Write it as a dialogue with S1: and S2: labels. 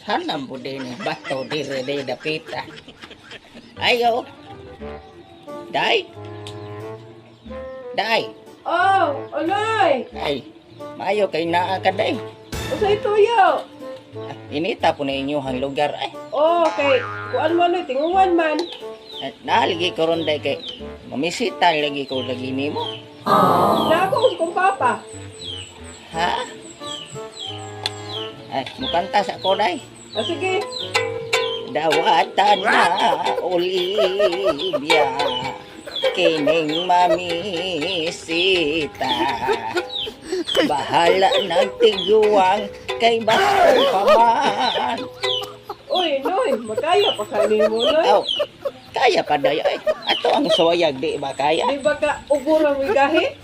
S1: Hanam po din bato dire de dapita. Ayo. Day. Day.
S2: Oh, aloy!
S1: Ay. Mayo kay naa ka day.
S2: Usay tuyo!
S1: Inita po na inyong lugar ay.
S2: Oh, kay kuan mo aloy, tinguwan man.
S1: Naligi ko ron day kay mamisita lagi ko lagi nimo.
S2: Na ako kung papa.
S1: Ha? Ay, mukanta sa ko day.
S2: Ah, sige.
S1: Dawatan na Olivia kining mamisita. Bahala ng tiguang kay baso pa man.
S2: Uy, Noy, makaya pa ka nimo, Noy.
S1: Aw, kaya pa dayo eh. Ato ang soyag di ba kaya?
S2: Di ba ka ugurang wigahi?